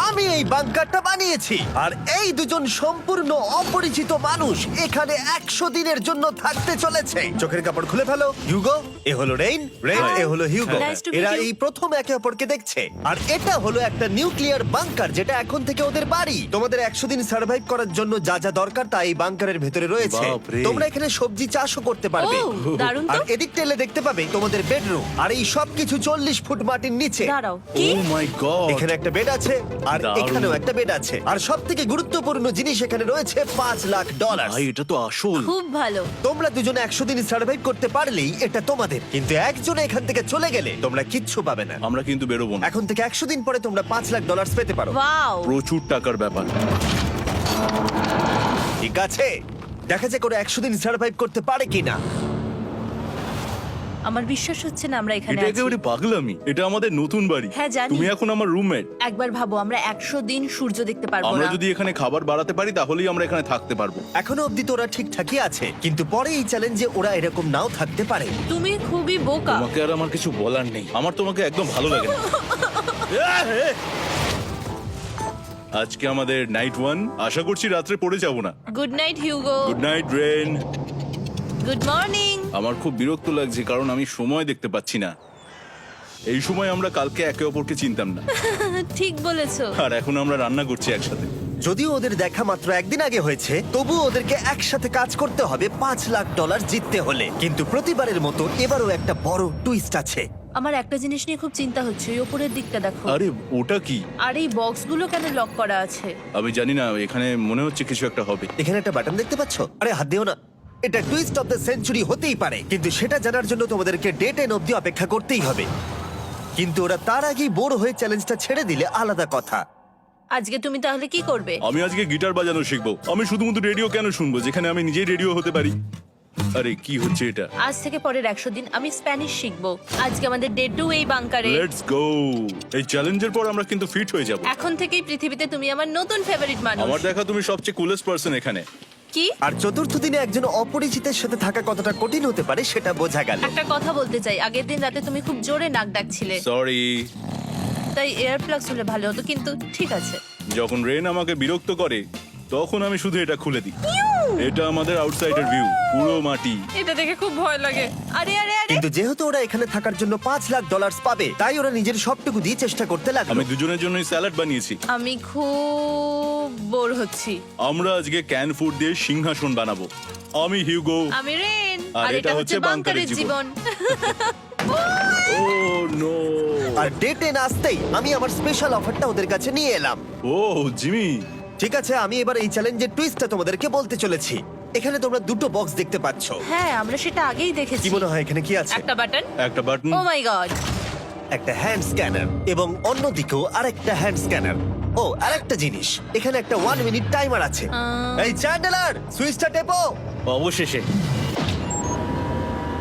আমি এই বাংকারটা বানিয়েছি আর এই দুজন সম্পূর্ণ অপরিচিত মানুষ এখানে 100 দিনের জন্য থাকতে চলেছে। চোখের কাপড় খুলে ফেলো। হিউগো, এ হলো রেইন, এ হলো হিউগো। Nice to meet এরা you. এই প্রথম একে অপরকে দেখছে। আর এটা হলো একটা নিউক্লিয়ার বাংকার যেটা এখন থেকে ওদের বাড়ি। তোমাদের 100 দিন সার্ভাইভ করার জন্য যা যা দরকার তা এই বাংকারের ভেতরে রয়েছে। বাপরে। তোমরা এখানে সবজি চাষও করতে পারবে। ও, দারুণ তো। আর এদিক টেলে দেখতে পাবে তোমাদের বেডরুম। আর এই সব কিছু 40 ফুট মাটির নিচে। দাঁড়াও, ও কি? মাই গড, এখানে একটা বেড আছে আর দারুণ। এখানেও একটা বেড আছে। আর সব থেকে গুরুত্বপূর্ণ জিনিস এখানে রয়েছে $5,00,000। ভাই এটা তো আসল। খুব ভালো। তোমরা দুজনে 100 দিন সার্ভাইভ করতে পারলেই এটা তোমাদের, কিন্তু একজন এখান থেকে চলে গেলে তোমরা কিচ্ছু পাবে না। আমরা কিন্তু বেরোবো না, এখন থেকে 100 দিন পরে তোমরা $5,00,000 পেতে পারো। ওয়াও। প্রচুর টাকার ব্যাপার। ঠিক আছে, দেখা যাক ওরা 100 দিন সার্ভাইভ করতে পারে কিনা। আমার বিশ্বাস হচ্ছে না আমরা এখানে এটা আছি। একেবারে পাগলামি। এটা আমাদের নতুন বাড়ি। হ্যাঁ, জানি। তুমি এখন আমার রুমমেট। একবার ভাবো, আমরা 100 দিন সূর্য দেখতে পারবো আমরা না। যদি এখানে খাবার বাড়াতে পারি তাহলেই আমরা এখানে থাকতে পারবো। এখনো অব্দি তো ওরা ঠিকঠাকই আছে, কিন্তু পরে এই চ্যালেঞ্জে ওরা এরকম নাও থাকতে পারে। তুমি খুবই বোকা। তোমাকে আর আমার কিছু বলার নেই। আমার তোমাকে একদম ভালো লাগে না। আজকে আমাদের নাইট 1। আশা করছি রাত্রে পড়ে যাব না। Good night Hugo. Good night Ren. Good morning. আমার খুব বিরক্ত লাগছে কারণ আমি সময় দেখতে পাচ্ছি না। এই সময় আমরা কালকে একে অপরকে চিনতাম না, ঠিক বলেছো। আর এখন আমরা রান্না করছি একসাথে। যদিও ওদের দেখা মাত্র একদিন আগে হয়েছে, তবুও ওদেরকে একসাথে কাজ করতে হবে $5,00,000 জিততে হলে। কিন্তু প্রতিবারের মতো এবারও একটা বড় টুইস্ট আছে। আমার একটা জিনিস নিয়ে খুব চিন্তা হচ্ছে, ওই উপরের দিকটা দেখো। আরে ওটা কি? আর এই বক্সগুলো কেন লক করা আছে? আমি জানি না, এখানে মনে হচ্ছে কিছু একটা হবে। এখানে একটা বাটন দেখতে পাচ্ছ? আরে হাত দিও না। এটা টুইস্ট অফ দ্য সেঞ্চুরি হতেই পারে, কিন্তু সেটা জানার জন্য তোমাদেরকে ডে 10 অব্দি অপেক্ষা করতেই হবে। কিন্তু ওরা তার আগেই বোর হয়ে চ্যালেঞ্জটা ছেড়ে দিলে আলাদা কথা। আজকে তুমি তাহলে কি করবে? আমি আজকে গিটার বাজানো শিখবো। আমি শুধুমাত্র রেডিও কেন শুনবো যেখানে আমি নিজেই রেডিও হতে পারি? আরে কি হচ্ছে এটা? আজ থেকে পরের 100 দিন আমি স্প্যানিশ শিখবো। আজকে আমাদের ডে 2 এই বাংকারে। Let's go. এই চ্যালেঞ্জের পর আমরা কিন্তু ফিট হয়ে যাব। এখন থেকেই পৃথিবীতে তুমি আমার নতুন ফেভারিট মানুষ। আমার দেখা তুমি সবচেয়ে কুলেস্ট পারসন এখানে। কি? আর চতুর্থ দিনে একজন অপরিচিতের সাথে থাকা কতটা কঠিন হতে পারে সেটা বোঝা গেল। একটা কথা বলতে চাই, আগের দিন রাতে তুমি খুব জোরে নাক ডাকছিলে, সরি। তাই এয়ার প্লাগস হলে ভালো হতো, কিন্তু ঠিক আছে। যখন রেন আমাকে বিরক্ত করে তখন আমি শুধু এটা খুলে দিই। এটা আমাদের আউটসাইডার ভিউ, পুরো মাটি। এটা দেখে খুব ভয় লাগে। আরে আরে আরে, কিন্তু যেহেতু ওরা এখানে থাকার জন্য $5,00,000 পাবে, তাই ওরা নিজের সবটুকু দিয়ে চেষ্টা করতে লাগলো। আমি দুজনের জন্যই স্যালাড বানিয়েছি। আমি খুব বোর হচ্ছি। আমরা আজকে ক্যান ফুড দিয়ে সিংহাসন বানাবো। আমি হিউগো। আমি রেন, আর আর এটা হচ্ছে বাংকারের জীবন। ও নো। আর ডে 10 আসতেই আমি আমার স্পেশাল অফারটা ওদের কাছে নিয়ে এলাম। ও জিমি। ঠিক আছে, আমি এবার এই চ্যালেঞ্জের টুইস্টটা তোমাদেরকে বলতে চলেছি। এখানে তোমরা দুটো বক্স দেখতে পাচ্ছ। হ্যাঁ, আমরা সেটা আগেই দেখেছি। কি মনে হয় এখানে কি আছে? একটা বাটন। একটা বাটন। O my god. একটা হ্যান্ড স্ক্যানার এবং অন্যদিকেও আরেকটা হ্যান্ড স্ক্যানার। ও, আরেকটা জিনিস, এখানে একটা 1 মিনিট টাইমার আছে। এই চ্যান্ডেলার, সুইচটা টেপো। অবশেষে।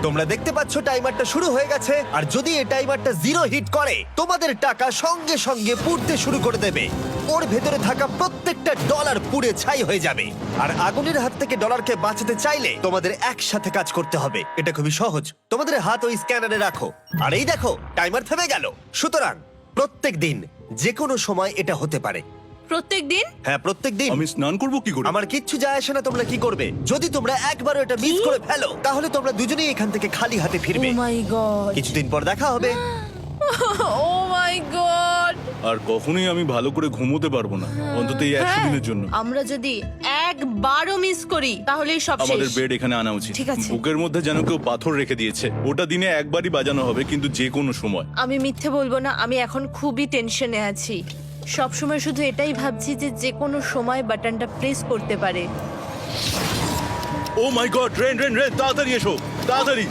তোমরা দেখতে পাচ্ছ টাইমারটা শুরু হয়ে গেছে, আর যদি এই টাইমারটা 0 হিট করে তোমাদের টাকা সঙ্গে সঙ্গে পুড়তে শুরু করে দেবে। ওর ভেতরে থাকা প্রত্যেকটা ডলার পুড়ে ছাই হয়ে যাবে। আর আগুনের হাত থেকে ডলারকে বাঁচাতে চাইলে তোমাদের একসাথে কাজ করতে হবে। এটা খুবই সহজ। তোমাদের হাত ওই স্ক্যানারে রাখো, আর এই দেখো টাইমার থেমে গেল। সুতরাং প্রত্যেক দিন যে কোনো সময় এটা হতে পারে। প্রত্যেক দিন? হ্যাঁ, প্রত্যেক দিন। আমি স্নান করব কি করে? আমার কিচ্ছু যায় আসে না তোমরা কি করবে। যদি তোমরা একবারও এটা মিস করে ফেলো তাহলে তোমরা দুজনেই এখান থেকে খালি হাতে ও ফিরবে। মাই গড। কিছুদিন পর দেখা হবে। ও মাই গড। আর কখনোই আমি ভালো করে ঘুমোতে পারবো না, অন্তত এই 100 দিনের জন্য। আমরা যদি একবারও মিস করি তাহলেই সব আমাদের শেষ। বেড এখানে আনা উচিত। ঠিক আছে। বুকের মধ্যে যেন কেউ পাথর রেখে দিয়েছে। ওটা দিনে একবারই বাজানো হবে, কিন্তু যে কোনো সময়। আমি মিথ্যে বলবো না, আমি এখন খুবই টেনশনে আছি। সব সময় শুধু এটাই ভাবছি যে যে কোনো সময় বাটনটা প্রেস করতে পারে। ও my god, rain rain rain, তাড়াতাড়ি এসো, তাড়াতাড়ি।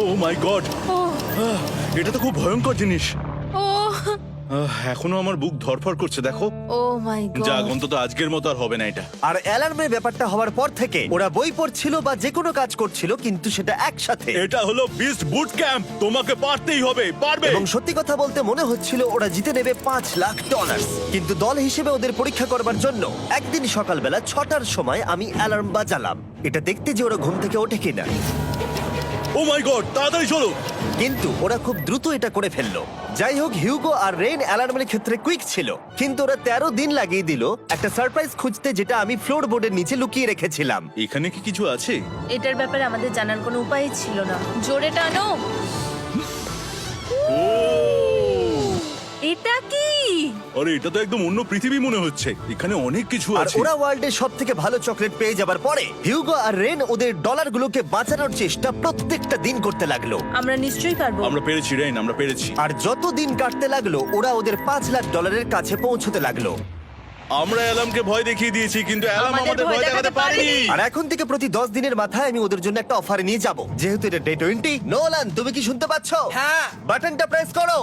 ও মাই গড, ও এটা তো খুব ভয়ঙ্কর জিনিস। ও এখনো আমার বুক ধরফর করছে, দেখো। ও মাই যাক, গড। অন্তত আজকের মতো আর হবে না এটা। আর অ্যালার্মের ব্যাপারটা হওয়ার পর থেকে ওরা বই পড়ছিল বা যে কোনো কাজ করছিল, কিন্তু সেটা একসাথে। এটা হলো বিস্ট বুট ক্যাম্প, তোমাকে পারতেই হবে, পারবে। এবং সত্যি কথা বলতে মনে হচ্ছিল ওরা জিতে নেবে $5,00,000। কিন্তু দল হিসেবে ওদের পরীক্ষা করবার জন্য একদিন সকালবেলা 6টার সময় আমি অ্যালার্ম বাজালাম, এটা দেখতে যে ওরা ঘুম থেকে ওঠে কিনা। ও মাই গড, তাড়াতাড়ি চলো। কিন্তু ওরা খুব দ্রুত এটা করে ফেললো। যাই হোক, হিউগো আর রেন অ্যালার্মের ক্ষেত্রে কুইক ছিল, কিন্তু ওরা 13 দিন লাগিয়ে দিল একটা সারপ্রাইজ খুঁজতে, যেটা আমি ফ্লোর বোর্ডের নিচে লুকিয়ে রেখেছিলাম। এখানে কি কিছু আছে? এটার ব্যাপারে আমাদের জানার কোনো উপায় ছিল না। জোরে টানো। ও এটা কি? আরে, এটা তো একদম অন্য পৃথিবী মনে হচ্ছে। এখানে অনেক কিছু আর আছে। ওরা ওয়ার্ল্ডের সব থেকে ভালো চকলেট পেয়ে যাবার পরে হিউগো আর রেন ওদের ডলারগুলোকে বাঁচানোর চেষ্টা প্রত্যেকটা দিন করতে লাগলো। আমরা নিশ্চয়ই পারবো। আমরা পেরেছি রেন, আমরা পেরেছি। আর যত দিন কাটতে লাগলো, ওরা ওদের $5,00,000 কাছে পৌঁছতে লাগলো। আমরা অ্যালামকে ভয় দেখিয়ে দিয়েছি, কিন্তু অ্যালাম আমাদের আমাদের ভয় ভয় দেখাতে দেখাতে পারেনি। পারেনি। আর এখন থেকে প্রতি 10 দিনের মাথায় আমি ওদের জন্য একটা অফার নিয়ে যাব, যেহেতু এটা ডে 20। নোলান, তুমি কি শুনতে পাচ্ছ? হ্যাঁ। বাটনটা প্রেস করো।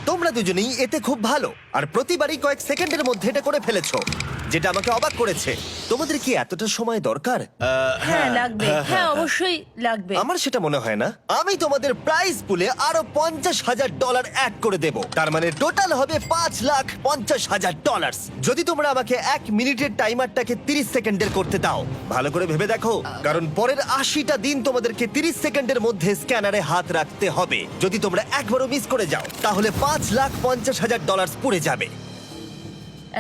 তোমরা দুজনেই এতে খুব ভালো, আর প্রতিবারই কয়েক সেকেন্ডের মধ্যে এটা করে ফেলেছো, যেটা আমাকে অবাক করেছে। তোমাদের কি এতটা সময় দরকার? হ্যাঁ লাগবে, হ্যাঁ অবশ্যই লাগবে। আমার সেটা মনে হয় না। আমি তোমাদের প্রাইস পুলে আরো $50,000 অ্যাড করে দেব, তার মানে টোটাল হবে $5,50,000। যদি তোমরা আমাকে 1 মিনিটের টাইমারটাকে 30 সেকেন্ডের করতে দাও। ভালো করে ভেবে দেখো, কারণ পরের 80টা দিন তোমাদেরকে 30 সেকেন্ডের মধ্যে স্ক্যানারে হাত রাখতে হবে। যদি তোমরা একবারও মিস করে যাও, তাহলে $5,50,000 পুড়ে যাবে।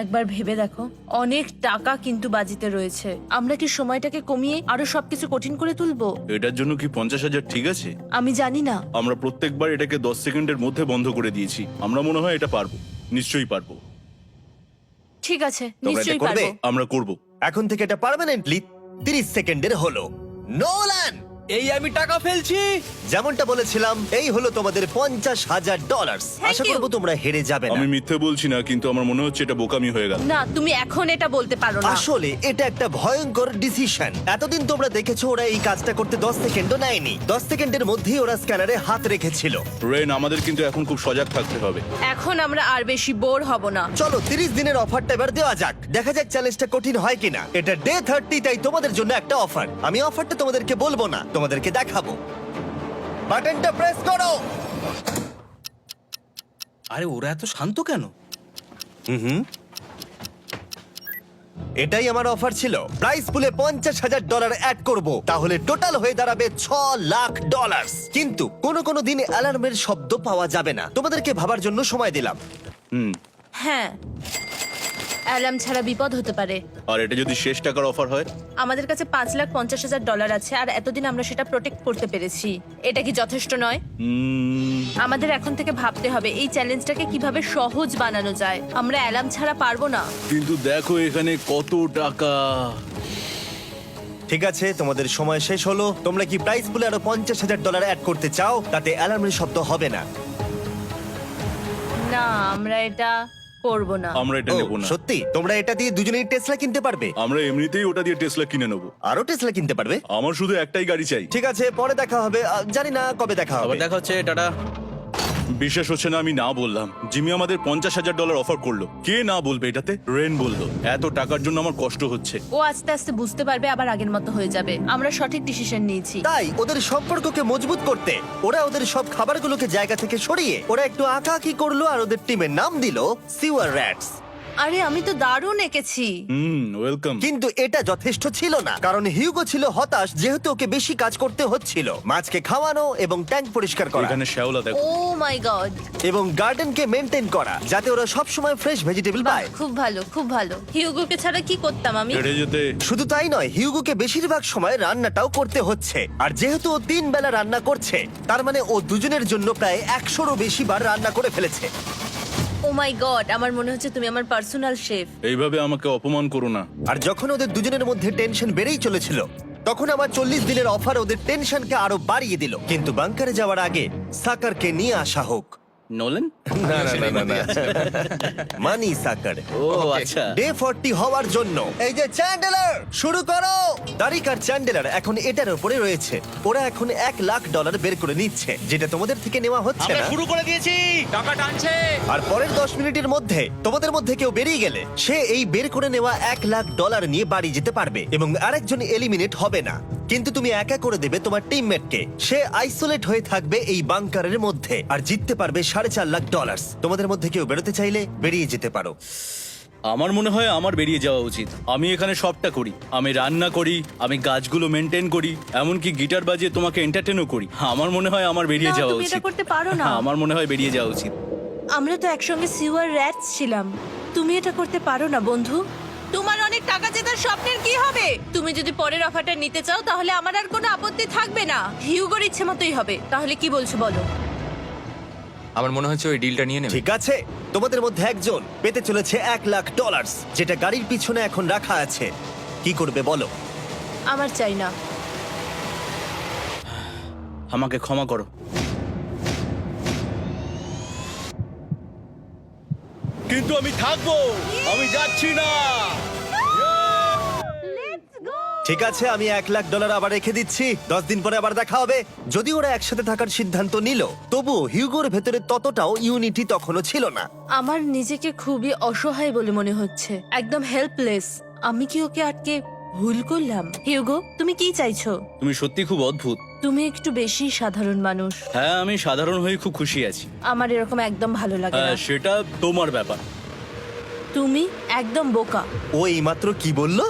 একবার ভেবে দেখো, অনেক টাকা কিন্তু বাজিতে রয়েছে। আমরা কি সময়টাকে কমিয়ে আরো সবকিছু কঠিন করে তুলবো? এটার জন্য কি 50,000 ঠিক আছে? আমি জানি না। আমরা প্রত্যেকবার এটাকে 10 সেকেন্ডের মধ্যে বন্ধ করে দিয়েছি। আমরা মনে হয় এটা পারবো, নিশ্চয়ই পারবো। ঠিক আছে, তোমরা এটা নিশ্চয়ই করবে? পারবো। আমরা করব। এখন থেকে এটা পার্মানেন্টলি 30 সেকেন্ডের হলো। নোলান, এই আমি টাকা ফেলছি। যেমনটা বলেছিলাম, এই হলো তোমাদের $50,000। Thank Asha you. করবো তোমরা হেরে যাবে না। আমি মিথ্যে বলছি না, কিন্তু আমার মনে হচ্ছে এটা বোকামি হয়ে গেল। না, তুমি এখন এটা বলতে পারো না। আসলে এটা একটা ভয়ঙ্কর ডিসিশন। এতদিন তোমরা দেখেছো ওরা এই কাজটা করতে 10 সেকেন্ডও নেয়নি। 10 সেকেন্ডের মধ্যেই ওরা স্ক্যানারে হাত রেখেছিল। রেন, আমাদের কিন্তু এখন খুব সজাগ থাকতে হবে। এখন আমরা আর বেশি বোর হব না। চলো 30 দিনের অফারটা এবার দেওয়া যাক, দেখা যাক চ্যালেঞ্জটা কঠিন হয় কিনা। এটা ডে 30, তাই তোমাদের জন্য একটা অফার। আমি অফারটা তোমাদেরকে বলবো না, তোমাদেরকে দেখাবো। বাটনটা প্রেস করো। আরে ওরা এত শান্ত কেন? এটাই আমার অফার ছিল। প্রাইস পুলে $50,000 অ্যাড করব, তাহলে টোটাল হয়ে দাঁড়াবে $6,00,000। কিন্তু কোনো দিন অ্যালার্মের শব্দ পাওয়া যাবে না। তোমাদেরকে ভাবার জন্য সময় দিলাম। হ্যাঁ, অ্যালার্ম ছাড়া বিপদ হতে পারে। আর এটা যদি শেষ টাকার অফার হয়? আমাদের কাছে $5,50,000 আছে, আর এতদিন আমরা সেটা প্রোটেক্ট করতে পেরেছি। এটা কি যথেষ্ট নয়? আমাদের এখন থেকে ভাবতে হবে এই চ্যালেঞ্জটাকে কিভাবে সহজ বানানো যায়। আমরা অ্যালার্ম ছাড়া পারবো না। কিন্তু দেখো এখানে কত টাকা। ঠিক আছে, তোমাদের সময় শেষ হলো। তোমরা কি প্রাইস পুলে আরো $50,000 অ্যাড করতে চাও? তাতে অ্যালার্মের শব্দ হবে না। না, আমরা এটা করব না। আমরা এটা ও, নেব না। সত্যি? তোমরা এটা দিয়ে দুজনেই টেসলা কিনতে পারবে? আমরা এমনিতেই ওটা দিয়ে টেসলা কিনে নেবো। আরো টেসলা কিনতে পারবে? আমার শুধু একটাই গাড়ি চাই। ঠিক আছে, পরে দেখা হবে। জানি না কবে দেখা হবে। আবার দেখা হচ্ছে, টাটা। বিশ্বাস হচ্ছে না আমি না বললাম। জিমি আমাদের $50,000 অফার করলো। কে না বলবে এটাতে? রেন বললো। এত টাকার জন্য আমার কষ্ট হচ্ছে। ও আস্তে আস্তে বুঝতে পারবে, আবার আগের মতো হয়ে যাবে। আমরা সঠিক ডিসিশন নিয়েছি। তাই ওদের সম্পর্ককে মজবুত করতে ওরা ওদের সব খাবারগুলোকে জায়গা থেকে সরিয়ে ওরা একটু আঁকাআঁকি করলো, আর ওদের টিমের নাম দিল সিওয়ার র্যাটস। আরে আমি তো দারুণ এঁকেছি। ওয়েলকাম। কিন্তু এটা যথেষ্ট ছিল না, কারণ হিউগো ছিল হতাশ, যেহেতু ওকে বেশি কাজ করতে হচ্ছিল। মাছকে খাওয়ানো এবং ট্যাঙ্ক পরিষ্কার করা এখানে শ্যাওলা দেখো। ও মাই গড, এবং গার্ডেনকে মেনটেন করা, যাতে ওরা সব সময় ফ্রেশ ভেজিটেবল পায়। খুব ভালো, খুব ভালো। হিউগোকে ছাড়া কি করতাম আমি? হেরে যেতে। শুধু তাই নয়, হিউগোকে বেশিরভাগ সময় রান্নাটাও করতে হচ্ছে। আর যেহেতু ও 3 বেলা রান্না করছে, তার মানে ও দুজনের জন্য প্রায় 100রও বেশি বার রান্না করে ফেলেছে। ও মাই গড, আমার মনে হচ্ছে তুমি আমার পার্সোনাল শেফ। এইভাবে আমাকে অপমান করো না। আর যখন ওদের দুজনের মধ্যে টেনশন বেড়েই চলেছিল, তখন আমার 40 দিনের অফার ওদের টেনশনকে আরো বাড়িয়ে দিল। কিন্তু বাংকারে যাওয়ার আগে সাকারকে নিয়ে আসা হোক। নোলেন? না না না না, না। মানি সাকার। ও আচ্ছা। ডে 40 হওয়ার জন্য এই যে চ্যান্ডেলার, শুরু করো। তারিক আর চ্যান্ডেলার এখন এটার উপরে রয়েছে। ওরা এখন $1,00,000 বের করে নিচ্ছে, যেটা তোমাদের থেকে নেওয়া হচ্ছে আমরা না। শুরু করে দিয়েছি, টাকা টানছে। আর পরের 10 মিনিটের মধ্যে তোমাদের মধ্যে কেউ বেরিয়ে গেলে সে এই বের করে নেওয়া $1,00,000 নিয়ে বাড়ি যেতে পারবে, এবং আরেকজন এলিমিনেট হবে না। কিন্তু তুমি একা করে দেবে তোমার টিমমেটকে। সে আইসোলেট হয়ে থাকবে এই বাংকারের মধ্যে আর জিততে পারবে $4.5 লাখ। তোমাদের মধ্যে কেউ বেরোতে চাইলে বেরিয়ে যেতে পারো। আমার মনে হয় আমার বেরিয়ে যাওয়া উচিত। আমি এখানে সবটা করি, আমি রান্না করি, আমি গাছগুলো মেনটেন করি, এমনকি গিটার বাজিয়ে তোমাকে এন্টারটেনও করি। আমার মনে হয় আমার বেরিয়ে না, যাওয়া তুমি এটা উচিত। করতে পারো না। হ্যাঁ, আমার মনে হয় বেরিয়ে যাওয়া উচিত। আমরা তো একসঙ্গে সিওয়ার র্যাটস ছিলাম। তুমি এটা করতে পারো না বন্ধু। তোমার অনেক টাকা জেতার স্বপ্নের কি হবে? তুমি যদি পরের অফারটা নিতে চাও তাহলে আমার আর কোনো আপত্তি থাকবে না। হিউগোর ইচ্ছে মতোই হবে। তাহলে কি বলছো বলো? আমার মনে হচ্ছে ওই ডিলটা নিয়ে নেবে। ঠিক আছে, তোমাদের মধ্যে একজন পেতে চলেছে $1,00,000, যেটা গাড়ির পিছনে এখন রাখা আছে। কি করবে বলো? আমার চাই না। আমাকে ক্ষমা করো। কিন্তু আমি থাকবো, আমি যাচ্ছি না। ঠিক আছে, আমি $1,00,000 আবার রেখে দিচ্ছি। 10 দিন পরে আবার দেখা হবে। যদি ওরা একসাথে থাকার সিদ্ধান্ত নিল, তবুও হিউগোর ভেতরে ততটাও ইউনিটি তখনও ছিল না। আমার নিজেকে খুবই অসহায় বলে মনে হচ্ছে, একদম হেল্পলেস। আমি কি ওকে আটকে ভুল করলাম? হিউগো, তুমি কি চাইছো? তুমি সত্যি খুব অদ্ভুত। তুমি একটু বেশি সাধারণ মানুষ। হ্যাঁ, আমি সাধারণ হয়ে খুব খুশি আছি। আমার এরকম একদম ভালো লাগে না। হ্যাঁ, সেটা তোমার ব্যাপার। তুমি একদম বোকা। ও এইমাত্র কি বললো?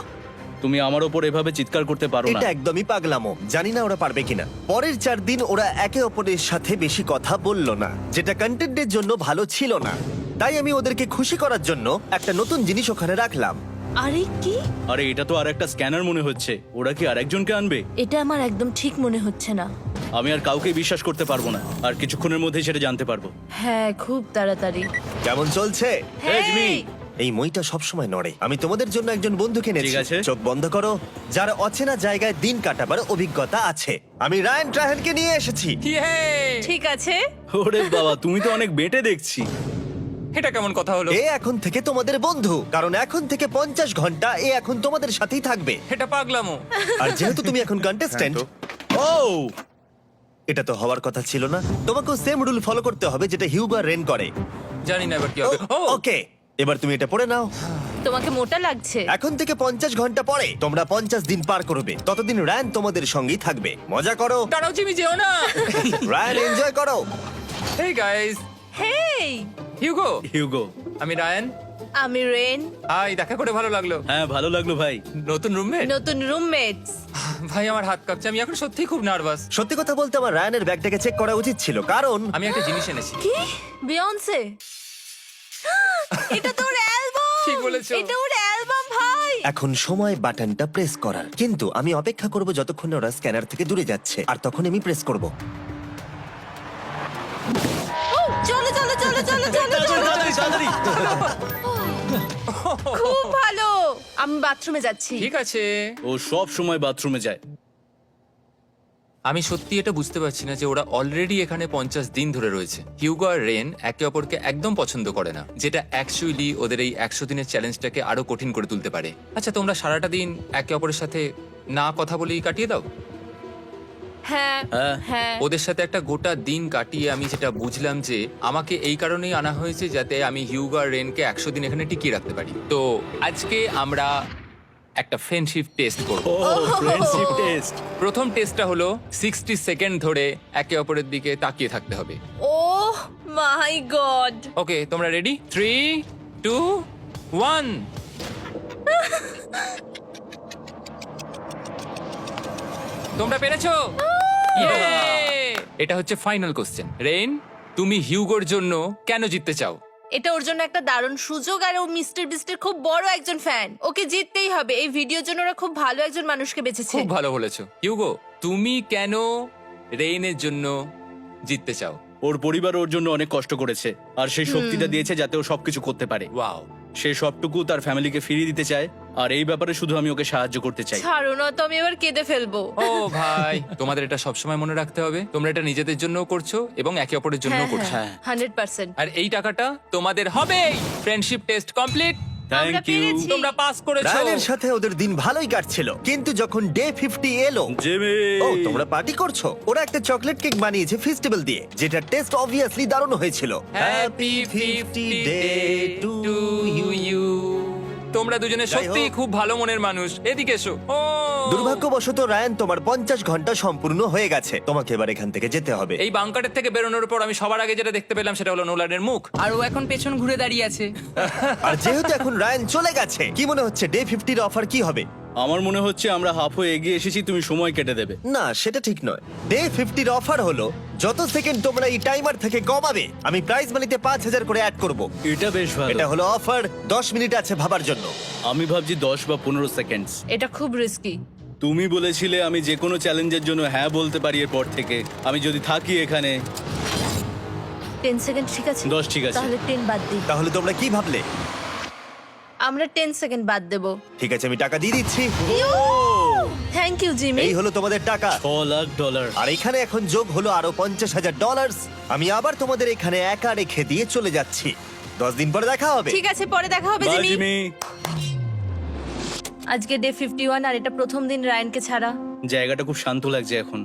তুমি আমার ওপর এভাবে চিৎকার করতে পারো না। এটা একদমই পাগলামো। জানি না ওরা পারবে কিনা। পরের 4 দিন ওরা একে অপরের সাথে বেশি কথা বলল না, যেটা কন্টেন্টের জন্য ভালো ছিল না। তাই আমি ওদেরকে খুশি করার জন্য একটা নতুন জিনিস ওখানে রাখলাম। আরে কি? আরে এটা তো আর একটা স্ক্যানার মনে হচ্ছে। ওরা কি আরেকজনকে আনবে? এটা আমার একদম ঠিক মনে হচ্ছে না। আমি আর কাউকে বিশ্বাস করতে পারবো না। আর কিছুক্ষণের মধ্যেই সেটা জানতে পারবো। হ্যাঁ, খুব তাড়াতাড়ি। কেমন চলছে? Hey, Jimmy! এই মইটা সবসময় নড়ে। আমি তোমাদের জন্য একজন বন্ধুকে এনেছি। ঠিক আছে। চোখ বন্ধ করো। যার অচেনা জায়গায় দিন কাটাবার অভিজ্ঞতা আছে। আমি রায়ান ট্রাহেনকে নিয়ে এসেছি। ইয়ে! ঠিক আছে। ওরে বাবা, তুমি তো অনেক বেটে দেখছি। এটা কেমন কথা হলো? এ এখন থেকে তোমাদের বন্ধু, কারণ এখন থেকে 50 ঘন্টা এ এখন তোমাদের সাথেই থাকবে। এটা পাগলামো। আর যেহেতু তুমি এখন কন্টেস্ট্যান্ট, ও এটা তো হওয়ার কথা ছিল না। তোমাকেও সেম রুল ফলো করতে হবে যেটা হিউগো আর রেন করে। জানি না এবার কি হবে। ও ওকে, এবার তুমি এটা পড়ে নাও। তোমাকে মোটা লাগছে। এখন থেকে 50 ঘন্টা পরে তোমরা 50 দিন পার করবে। ততদিন রায়ান তোমাদের সঙ্গেই থাকবে। মজা করো, দাঁড়াও জিমি, যেও না। রায়ান এনজয় করো। হেই গাইস, হেই, হিউগো। হিউগো। আমি রায়ান। আমি রেন। হাই, দেখা করে ভালো লাগলো। হ্যাঁ, ভালো লাগলো ভাই। নতুন রুমমেট। নতুন রুমমেটস। ভাই আমার হাত কাঁপছে, আমি এখন সত্যিই খুব নার্ভাস। সত্যি কথা বলতে আমার রায়ানের ব্যাগটাকে চেক করা উচিত ছিল, কারণ আমি একটা জিনিস এনেছি। কি? বিয়ন্সে? এটা তো ওর অ্যালবাম। ঠিক বলেছো। এটা ওর অ্যালবাম ভাই। এখন সময় বাটনটা প্রেস করার। কিন্তু আমি অপেক্ষা করব যতক্ষণ না ওরা স্ক্যানার থেকে দূরে যাচ্ছে, আর তখন আমি প্রেস করব। ও, চলো চলো চলো চলো চলো চলো। তাড়াতাড়ি। খুব ভালো। আমি বাথরুমে যাচ্ছি। ঠিক আছে। ও সব সময় বাথরুমে যায়। আমি সত্যি এটা বুঝতে পারছি না যে ওরা অলরেডি এখানে 50 দিন ধরে রয়েছে। হিউগো আর রেন একে অপরকে একদম পছন্দ করে না, যেটা অ্যাকচুয়ালি ওদের এই 100 দিনের চ্যালেঞ্জটাকে আরো কঠিন করে তুলতে পারে। আচ্ছা, তোমরা সারাটা দিন একে অপরের সাথে না কথা বলেই কাটিয়ে দাও? হ্যাঁ হ্যাঁ। হ্যাঁ। ওদের সাথে একটা গোটা দিন কাটিয়ে আমি যেটা বুঝলাম যে আমাকে এই কারণেই আনা হয়েছে যাতে আমি হিউগো আর রেনকে 100 দিন এখানে টিকিয়ে রাখতে পারি। তো আজকে আমরা একটা ফ্রেন্ডশিপ টেস্ট করব। ও ফ্রেন্ডশিপ টেস্ট। প্রথম টেস্টটা হলো 60 সেকেন্ড ধরে একে অপরের দিকে তাকিয়ে থাকতে হবে। ওহ মাই গড। ওকে, তোমরা রেডি? 3, 2, 1। তোমরা পেরেছো? Yay! এটা হচ্ছে ফাইনাল কোশ্চেন। রেন, তুমি হিউগোর জন্য কেন জিততে চাও? এটা ওর জন্য একটা দারুণ সুযোগ, আর ও মিস্টার বিস্টের খুব বড় একজন ফ্যান। ওকে জিততেই হবে। এই ভিডিওর জন্য ওরা খুব ভালো একজন মানুষকে বেঁচেছে। খুব ভালো বলেছো। হিউগো, তুমি কেন রেইনের জন্য জিততে চাও? ওর পরিবার ওর জন্য অনেক কষ্ট করেছে, আর সেই শক্তিটা দিয়েছে যাতে ও সবকিছু করতে পারে। ওয়াও। সে সবটুকু তার ফ্যামিলিকে ফিরিয়ে দিতে চায়, আর এই ব্যাপারে শুধু আমি ওকে সাহায্য করতে চাই। ছাড়ো না তো, আমি এবার কেঁদে ফেলবো। ও ভাই, তোমাদের এটা সবসময় মনে রাখতে হবে। তোমরা এটা নিজেদের জন্যও করছো এবং একে অপরের জন্যও করছো। হ্যাঁ। 100%। আর এই টাকাটা তোমাদের হবেই। Friendship test complete. আমরা থ্যাংক ইউ পেরেছি। তোমরা পাস করেছো। রায়ানের সাথে ওদের দিন ভালোই কাটছিল, কিন্তু যখন ডে 50 এলো, জিমি। ও তোমরা পার্টি করছো। ওরা একটা চকলেট কেক বানিয়েছে ফেস্টিভ্যাল দিয়ে, যেটা টেস্ট অবভিয়াসলি দারুণ হয়েছিল। Happy 50 day to you. তোমরা দুজনে যাই সত্যি হোক। খুব ভালো মনের মানুষ, এদিকে এসো। ও দুর্ভাগ্যবশত রায়ান, তোমার 50 ঘন্টা সম্পূর্ণ হয়ে গেছে। তোমাকে এবার এখান থেকে যেতে হবে। এই বাংকারের থেকে বেরোনোর পর আমি সবার আগে যেটা দেখতে পেলাম সেটা হলো নোলানের মুখ। আর ও এখন পেছন ঘুরে দাঁড়িয়ে আছে। আর যেহেতু এখন রায়ান চলে গেছে, কি মনে হচ্ছে ডে 50 এর অফার কি হবে? আমার মনে হচ্ছে আমরা হাফ হয়ে এগিয়ে এসেছি, তুমি সময় কেটে দেবে। না, সেটা ঠিক নয়। ডে 50 এর অফার হলো যত সেকেন্ড তোমরা এই টাইমার থেকে কমাবে, আমি প্রাইজ মানিতে 5000 করে অ্যাড করব। এটা বেশ ভালো। এটা হলো অফার। 10 মিনিট আছে ভাবার জন্য। আমি ভাবছি 10 বা 15 সেকেন্ডস। এটা খুব রিস্কি। তুমি বলেছিলে আমি যে কোনো চ্যালেঞ্জের জন্য হ্যাঁ বলতে পারি এরপর থেকে। আমি যদি থাকি এখানে 10 সেকেন্ড ঠিক আছে? 10 ঠিক আছে। তাহলে 10 বাদ দিই। তাহলে তোমরা কি ভাবলে? আমরা 10 সেকেন্ড বাদ দেব। ঠিক আছে, আমি টাকা দিয়ে দিচ্ছি। Thank you Jimmy. এই হলো তোমাদের টাকা। $6,00,000। আর এখানে এখন যোগ হলো আরো $50,000। আমি আবার তোমাদের এখানে একা রেখে দিয়ে চলে যাচ্ছি। 10 দিন পরে দেখা হবে। ঠিক আছে, পরে দেখা হবে বাই জিমি। জিমি। আজকে ডে 51 আর এটা প্রথম দিন রায়ানকে ছাড়া। জায়গাটা খুব শান্ত লাগছে এখন।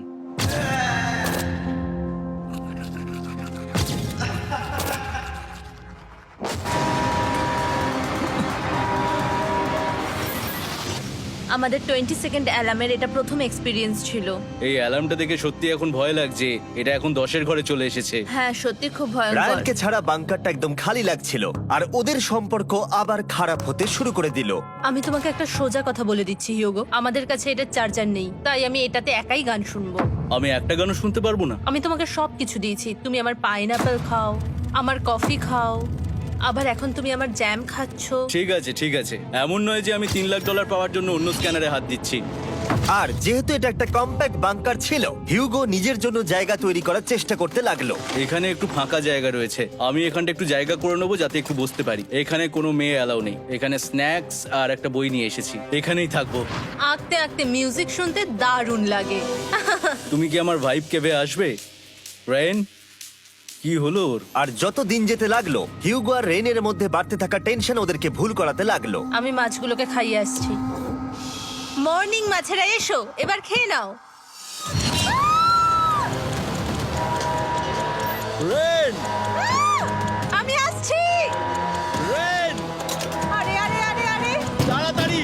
আমাদের 20 সেকেন্ড অ্যালার্মের এটা প্রথম এক্সপিরিয়েন্স ছিল। এই অ্যালার্মটা দেখে সত্যি এখন ভয় লাগছে। এটা এখন 10-এর ঘরে চলে এসেছে। হ্যাঁ, সত্যি খুব ভয়ঙ্কর। রায়ানকে ছাড়া বাংকারটা একদম খালি লাগছিল, আর ওদের সম্পর্ক আবার খারাপ হতে শুরু করে দিল। আমি তোমাকে একটা সোজা কথা বলে দিচ্ছি হিউগো, আমাদের কাছে এটা চার্জার নেই, তাই আমি এটাতে একাই গান শুনবো। আমি একটা গানও শুনতে পারবো না। আমি তোমাকে সব কিছু দিয়েছি। তুমি আমার পাইনাপেল খাও, আমার কফি খাও, আবার এখন তুমি আমার জ্যাম খাচ্ছো। ঠিক আছে ঠিক আছে, এমন নয় যে আমি $3,00,000 পাওয়ার জন্য অন্য স্ক্যানারে হাত দিচ্ছি। আর যেহেতু এটা একটা কম্প্যাক্ট বাংকার ছিল, হিউগো নিজের জন্য জায়গা তৈরি করার চেষ্টা করতে লাগলো। এখানে একটু ফাঁকা জায়গা রয়েছে, আমি এখানটা একটু জায়গা করে নেবো যাতে একটু বসতে পারি। এখানে কোনো মেয়ে অ্যালাউ নেই। এখানে স্ন্যাক্স আর একটা বই নিয়ে এসেছি, এখানেই থাকবো। আঁকতে আঁকতে মিউজিক শুনতে দারুণ লাগে। তুমি কি আমার ভাইব কেবে আসবে? রেন, কি হলো ওর? আর যত দিন যেতে লাগলো, হিউগো আর রেনের মধ্যে বাড়তে থাকা টেনশন ওদেরকে ভুল করাতে লাগলো। আমি মাছগুলোকে খাইয়ে আসছি। মর্নিং মাছেরা, এসো এবার খেয়ে নাও। রেন, আমি আসছি। রেন, আরে আরে আরে আরে, তাড়াতাড়ি!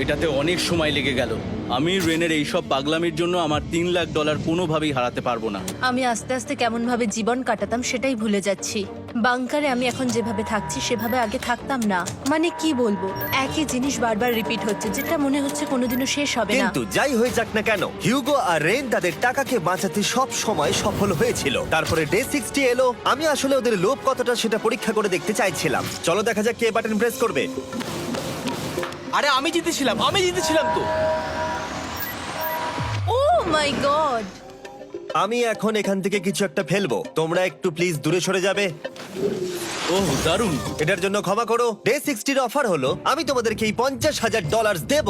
এটাতে অনেক সময় লেগে গেল। আমি রেনের এইসব পাগলামির জন্য আমার $3,00,000 কোনোভাবেই হারাতে পারবো না। আমি আস্তে আস্তে কেমন ভাবে জীবন কাটাতাম সেটাই ভুলে যাচ্ছি। বাংকারে আমি এখন যেভাবে থাকছি সেভাবে আগে থাকতাম না। মানে কি বলবো, একই জিনিস বারবার রিপিট হচ্ছে, যেটা মনে হচ্ছে কোনোদিনও শেষ হবে না। কিন্তু যাই হয়ে যাক না কেন, হিউগো আর রেন তাদের টাকাকে বাঁচাতে সব সময় সফল হয়েছিল। তারপরে ডে 60 এলো। আমি আসলে ওদের লোভ কতটা সেটা পরীক্ষা করে দেখতে চাইছিলাম। চলো দেখা যাক কে বাটন প্রেস করবে। আরে আমি জিতেছিলাম তো। ও মাই গড! আমি এখন এখান থেকে কিছু একটা ফেলবো। তোমরা একটু প্লিজ দূরে সরে যাবে। ওহ দারুণ। এটার জন্য ক্ষমা করো। ডে 60 অফার হলো আমি তোমাদেরকে এই $50,000 দেব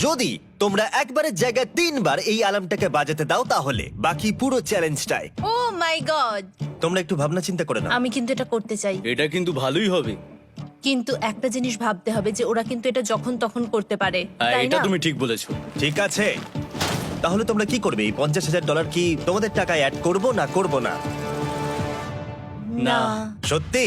যদি তোমরা একবারের জায়গায় 3 বার এই অ্যালার্মটাকে বাজাতে দাও। তাহলে বাকি পুরো চ্যালেঞ্জটাই ও মাই গড! তোমরা একটু ভাবনা চিন্তা করে নাও। আমি কিন্তু এটা করতে চাই, এটা কিন্তু ভালোই হবে। কিন্তু একটা জিনিস ভাবতে হবে যে ওরা কিন্তু এটা যখন তখন করতে পারে, হ্যাঁ, তাই এটা না? তুমি ঠিক বলেছো। ঠিক আছে, তাহলে তোমরা কি করবে? এই $50,000 কি তোমাদের টাকায় অ্যাড করব না করব না? না, সত্যি?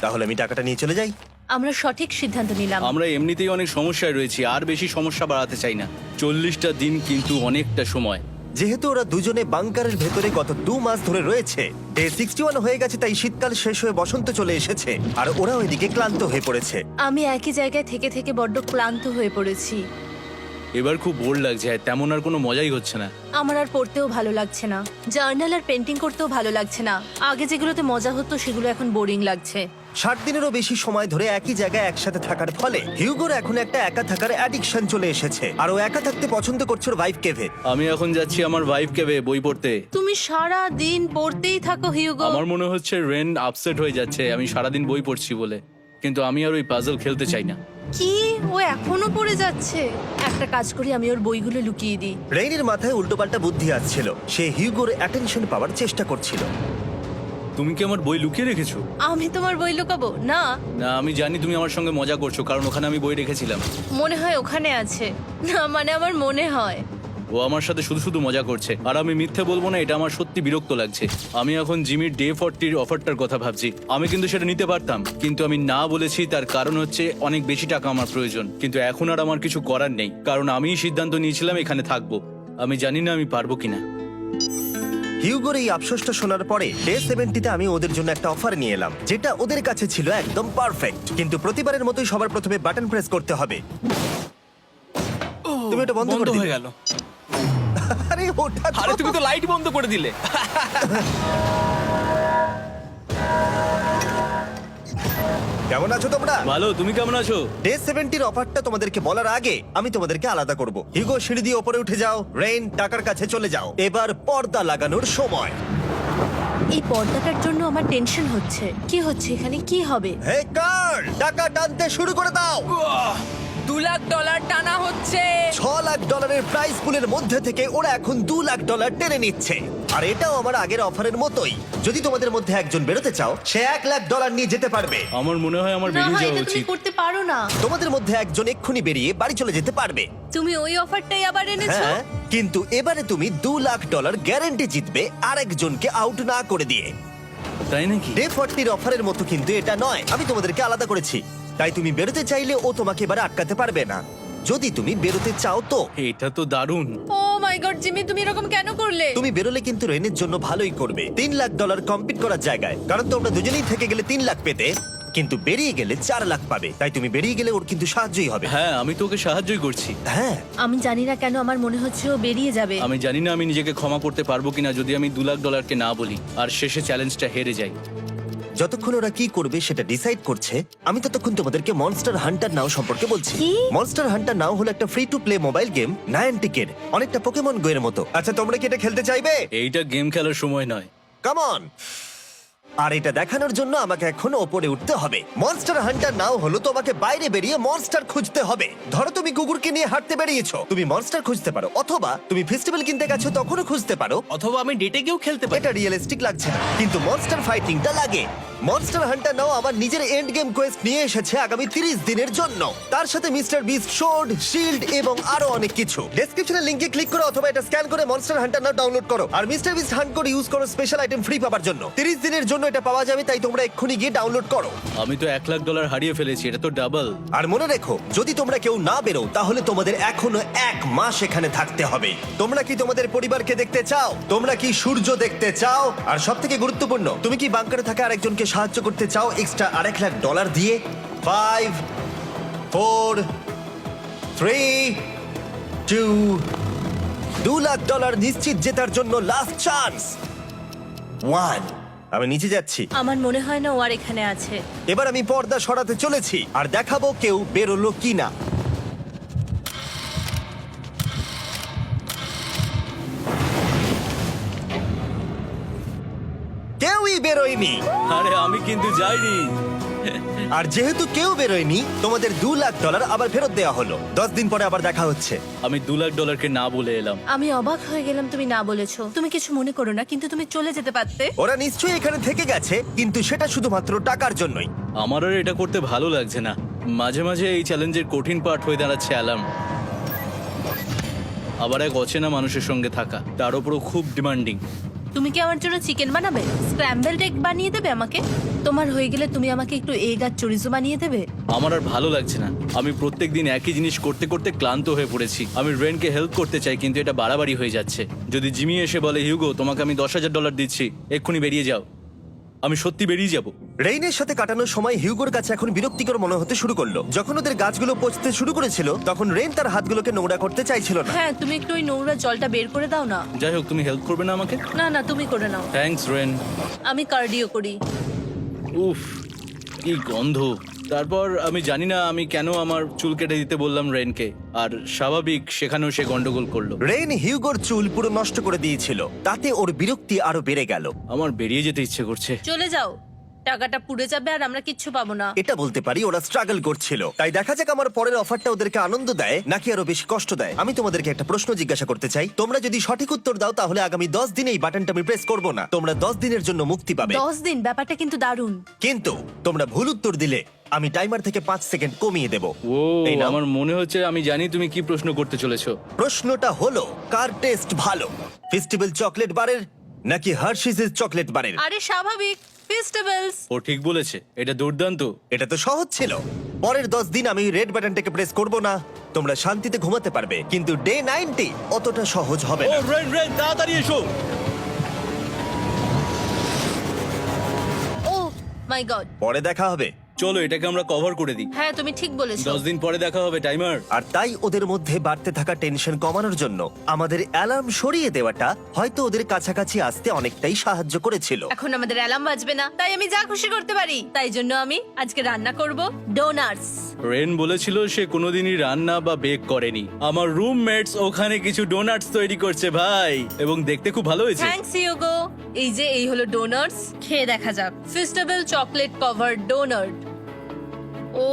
তাহলে আমি টাকাটা নিয়ে চলে যাই। আমরা সঠিক সিদ্ধান্ত নিলাম। আমরা এমনিতেই অনেক সমস্যায় রয়েছি, আর বেশি সমস্যা বাড়াতে চাই না। 40টা দিন কিন্তু অনেকটা সময়। যেহেতু ওরা দুজনে বাংকারের ভেতরে গত 2 মাস ধরে রয়েছে, ডে 61 হয়ে গেছে, তাই শীতকাল শেষ হয়ে বসন্ত চলে এসেছে, আর ওরা ওইদিকে ক্লান্ত হয়ে পড়েছে। আমি একই জায়গায় থেকে থেকে বড্ড ক্লান্ত হয়ে পড়েছি। এবার খুব বোর লাগছে, আর তেমন আর কোনো মজাই হচ্ছে না। আমার আর পড়তেও ভালো লাগছে না, জার্নাল আর পেন্টিং করতেও ভালো লাগছে না। আগে যেগুলোতে মজা হতো সেগুলো এখন বোরিং লাগছে। 60 দিনেরও বেশি সময় ধরে একই জায়গায় একসাথে থাকার ফলে হিউগোর এখন একটা একা থাকার অ্যাডিকশন চলে এসেছে, আর ও একা থাকতে পছন্দ করছে ওর ভাইফ কেভে। আমি এখন যাচ্ছি আমার ওয়াইফ কেবে বই পড়তে। তুমি সারা দিন পড়তেই থাকো হিউগো। আমার মনে হচ্ছে রেন আপসেট হয়ে যাচ্ছে আমি সারাদিন বই পড়ছি বলে, কিন্তু আমি আর ওই পাজল খেলতে চাই না। কি, ও এখনো পড়ে যাচ্ছে? একটা কাজ করি, আমি ওর বইগুলো লুকিয়ে দিই। রেইনের মাথায় উল্টোপাল্টা বুদ্ধি আসছিল। সে হিউগোর অ্যাটেনশন পাওয়ার চেষ্টা করছিল। তুমি কি আমার বই লুকিয়ে রেখেছো? আমি তোমার বই লুকাবো না। না, আমি জানি তুমি আমার সঙ্গে মজা করছো, কারণ ওখানে আমি বই রেখেছিলাম। মনে হয় ওখানে আছে। না মানে আমার মনে হয়। ও আমার সাথে শুধু শুধু মজা করছে, আর আমি মিথ্যে বলবো না, এটা আমার সত্যি বিরক্ত লাগছে। আমি এখন জিমির ডে 40 অফারটার কথা ভাবছি। আমি কিন্তু সেটা নিতে পারতাম, কিন্তু আমি না বলেছি, তার কারণ হচ্ছে অনেক বেশি টাকা আমার প্রয়োজন। কিন্তু এখন আর আমার কিছু করার নেই, কারণ আমিই সিদ্ধান্ত নিয়েছিলাম এখানে থাকবো। আমি জানি না আমি পারবো কিনা। হিউগোর এই আফসোসটা শোনার পরে ডে 70-তে আমি ওদের জন্য একটা অফার নিয়ে এলাম, যেটা ওদের কাছে ছিল একদম পারফেক্ট। কিন্তু প্রতিবারের মতোই সবার প্রথমে বাটন প্রেস করতে হবে। তুমি এটা বন্ধ করে হয়ে দিলে। গেল। আরে ওটা তো- আরে তুমি তো লাইট বন্ধ করে দিলে। কেমন আছো তোমরা? ভালো, তুমি কেমন আছো? ডে 70-র অফারটা তোমাদেরকে বলার আগে আমি তোমাদেরকে আলাদা করব। হিউগো, সিঁড়ি দিয়ে ওপরে উঠে যাও। রেইন, টাকার কাছে চলে যাও। এবার পর্দা লাগানোর সময়। এই পর্দাটার জন্য আমার টেনশন হচ্ছে। কি হচ্ছে এখানে, কি হবে? হে কার্ল, টাকা টানতে শুরু করে দাও। $2 লাখ টানা হচ্ছে। $6 লাখ প্রাইস পুলের মধ্যে থেকে ওরা এখন $2 লাখ টেনে নিচ্ছে। আর এটাও আমার আগের অফারের মতোই। যদি তোমাদের মধ্যে একজন বেরোতে চাও, সে $1 লাখ নিয়ে যেতে পারবে। আমার মনে হয় আমার না, বেরিয়ে এটা যাওয়া তুমি উচিত। করতে পারো না। তোমাদের মধ্যে একজন এক্ষুনি বেরিয়ে বাড়ি চলে যেতে পারবে। তুমি ওই অফারটাই আবার এনেছো। হ্যাঁ, কিন্তু এবারে তুমি $2 লাখ গ্যারান্টি জিতবে আরেকজনকে আউট না করে দিয়ে। তাই নাকি? ডে 40-র অফারের মতো কিন্তু এটা নয়। আমি তোমাদেরকে আলাদা করেছি, তাই তুমি বেরোতে চাইলে ও তোমাকে এবারে আটকাতে পারবে না। যদি তুমি বেরোতে চাও তো। এটা তো দারুণ। ও মাই গড জিমি, তুমি এরকম কেন করলে? তুমি বেরোলে কিন্তু রেনের জন্য ভালোই করবে। $3 লাখ কম্পিট করার জায়গায়, কারণ তোমরা দুজনেই থেকে গেলে 3 লাখ পেতে, কিন্তু বেরিয়ে গেলে 4 লাখ পাবে। তাই তুমি বেরিয়ে গেলে ওর কিন্তু সাহায্যই হবে। হ্যাঁ, আমি তোকে সাহায্যই করছি। হ্যাঁ, আমি জানি না কেন আমার মনে হচ্ছে ও বেরিয়ে যাবে। আমি জানি না আমি নিজেকে ক্ষমা করতে পারবো কিনা যদি আমি $2 লাখ না বলি আর শেষে চ্যালেঞ্জটা হেরে যাই। যতক্ষণ ওরা কি করবে সেটা ডিসাইড করছে, আমি ততক্ষণ তোমাদেরকে মনস্টার হান্টার নাও সম্পর্কে বলছি। কি? মনস্টার হান্টার নাও হলো একটা free to play mobile game, নায়ান্টিকের, অনেকটা পোকেমন গো এর মতো। আচ্ছা, তোমরা কি এটা খেলতে চাইবে? এইটা গেম খেলার সময় নয়। Come on. আর এটা দেখানোর জন্য আমাকে এখন ওপরে উঠতে হবে। মনস্টার হান্টার নাও হলো তোমাকে বাইরে বেরিয়ে মনস্টার খুঁজতে হবে। ধরো তুমি কুকুরকে নিয়ে হাঁটতে বেরিয়েছো, তুমি মনস্টার খুঁজতে পারো, অথবা তুমি ফেস্টিভ্যাল কিনতে গেছো তখনও খুঁজতে পারো। অথবা আমি ডেটে গিয়েও খেলতে পারি। এটা রিয়েলিস্টিক লাগছে না, কিন্তু মনস্টার ফাইটিংটা লাগে। মনস্টার হান্টার নাও আমার নিজের এন্ড গেম কোয়েস্ট নিয়ে এসেছে আগামী 30 দিনের জন্য। তার সাথে মিস্টার বিস্ট সোর্ড, শিল্ড এবং আরো অনেক কিছু। ডেসক্রিপশনে লিংকে ক্লিক করো অথবা এটা স্ক্যান করে মনস্টার হান্টার নাও ডাউনলোড করো। আর মিস্টার বিস্ট হান্ট করে ইউজ করো স্পেশাল আইটেম ফ্রি পাওয়ার জন্য। 30 দিনের জন্য এটা পাওয়া যাবে, তাই তোমরা এক্ষুনি গিয়ে ডাউনলোড করো। আমি তো $1 লাখ হারিয়ে ফেলেছি, এটা তো ডাবল। আর মনে রেখো, যদি তোমরা কেউ না বেরো তাহলে তোমাদের এখনো 1 মাস এখানে থাকতে হবে। তোমরা কি তোমাদের পরিবারকে দেখতে চাও? তোমরা কি সূর্য দেখতে চাও? আর সবথেকে গুরুত্বপূর্ণ, তুমি কি বাংকারে থাকা আরেকজনকে সাহায্য করতে চাও এক্সট্রা $1 লাখ দিয়ে? 5 4 3 2 $2 লাখ নিশ্চিত জেতার জন্য লাস্ট চান্স। 1। আমি নিচে যাচ্ছি। আমার মনে হয় না ও আর এখানে আছে। এবার আমি পর্দা সরাতে চলেছি আর দেখাবো কেউ বেরোলো কিনা। কেউই বেরোয়নি। আরে আমি কিন্তু যাইনি। আর যেহেতু কেউ বেরোয়নি, তোমাদের $2 লাখ আবার ফেরত দেওয়া হলো। 10 দিন পরে আবার দেখা হচ্ছে। আমি $2 লাখ না বলে এলাম। আমি অবাক হয়ে গেলাম তুমি না বলেছো। তুমি কিছু মনে করো না, কিন্তু তুমি চলে যেতে পারতে। ওরা নিশ্চয়ই এখানে থেকে গেছে, কিন্তু সেটা শুধুমাত্র টাকার জন্যই। আমার আর এটা করতে ভালো লাগছে না। মাঝে মাঝে এই চ্যালেঞ্জের কঠিন পার্ট হয়ে দাঁড়াচ্ছে অ্যালার্ম। আবার এক অচেনা মানুষের সঙ্গে থাকা, তার উপরও খুব ডিমান্ডিং। তুমি কি আমার জন্য চিকেন বানাবে? স্ক্র্যাম্বলড এগ বানিয়ে দেবে আমাকে? তোমার হয়ে গেলে তুমি আমাকে একটু এগ আর চরিজো বানিয়ে দেবে? আমার আর ভালো লাগছে না। আমি প্রত্যেকদিন একই জিনিস করতে করতে ক্লান্ত হয়ে পড়েছি। আমি রেনকে হেল্প করতে চাই, কিন্তু এটা বাড়াবাড়ি হয়ে যাচ্ছে। যদি জিমি এসে বলে, হিউগো তোমাকে আমি $10,000 দিচ্ছি, এক্ষুনি বেরিয়ে যাও, আমি সত্যি বেরিয়ে যাব। রেইনের সাথে কাটানোর সময় হিউগোর কাছে এখন বিরক্তিকর মনে হতে শুরু করলো। যখন ওদের গাছগুলো পচতে শুরু করেছিল, তখন রেইন তার হাতগুলোকে নোংরা করতে চাইছিল না। হ্যাঁ, তুমি একটু ওই নোংরা জলটা বের করে দাও না। যাই হোক, তুমি হেল্প করবে না আমাকে? না না, তুমি করে নাও। Thanks Ren. আমি কার্ডিও করি। উফ, কি গন্ধ। তারপর আমি জানি না আমি কেন আমার চুল কেটে দিতে বললাম রেনকে, আর স্বাভাবিক সেখানেও সে গন্ডগোল করলো। রেইন হিউগোর চুল পুরো নষ্ট করে দিয়েছিল, তাতে ওর বিরক্তি আরো বেড়ে গেল। আমার বেরিয়ে যেতে ইচ্ছে করছে। চলে যাও, টাকাটা পুড়ে যাবে আর আমরা কিচ্ছু পাবো না। এটা বলতে পারি ওরা স্ট্রাগল করছিল। তাই দেখা যাক আমার পরের অফারটা ওদেরকে আনন্দ দেয় নাকি আরো বেশি কষ্ট দেয়। আমি তোমাদেরকে একটা প্রশ্ন জিজ্ঞাসা করতে চাই, তোমরা যদি সঠিক উত্তর দাও তাহলে আগামী 10 দিনে এই বাটনটা আমি প্রেস করব না, তোমরা 10 দিনের জন্য মুক্তি পাবে। 10 দিন, ব্যাপারটা কিন্তু দারুণ। কিন্তু তোমরা ভুল উত্তর দিলে আমি টাইমার থেকে 5 সেকেন্ড কমিয়ে দেব। ও এই নাও। আমার মনে হচ্ছে আমি জানি তুমি কি প্রশ্ন করতে চলেছো। প্রশ্নটা হলো কার টেস্ট ভালো, ফেস্টিভ্যাল চকলেট বারের নাকি হার্শিসের চকলেট বারের? আরে স্বাভাবিক, ফেস্টিভ্যালস। ও ঠিক বলেছে, এটা দুর্দান্ত। এটা তো সহজ ছিল। পরের 10 দিন আমি রেড বাটনটাকে প্রেস করব না, তোমরা শান্তিতে ঘুমাতে পারবে। কিন্তু ডে 90 অতটা সহজ হবে ও না। রেন রেন তাড়াতাড়ি এসো। ও মাই গড। পরে দেখা হবে। চলো এটাকে আমরা কভার করে দিই। হ্যাঁ তুমি ঠিক বলেছো। 10 দিন পরে দেখা হবে টাইমার। আর তাই ওদের মধ্যে বাড়তে থাকা টেনশন কমানোর জন্য আমাদের অ্যালার্ম সরিয়ে দেওয়াটা হয়তো ওদের কাছাকাছি আসতে অনেকটাই সাহায্য করেছিল। এখন আমাদের অ্যালার্ম বাজবে না, তাই আমি যা খুশি করতে পারি। তাই জন্য আমি আজকে রান্না করব ডোনাটস। রেন বলেছিল সে কোনোদিনই রান্না বা বেক করেনি। আমার রুমমেটস ওখানে কিছু ডোনাটস তৈরি করছে ভাই, এবং দেখতে খুব ভালো হয়েছে। থ্যাঙ্কস ইউগো। এই হলো ডোনাটস, খেয়ে দেখা যাক। Festival chocolate covered doughnut. Oh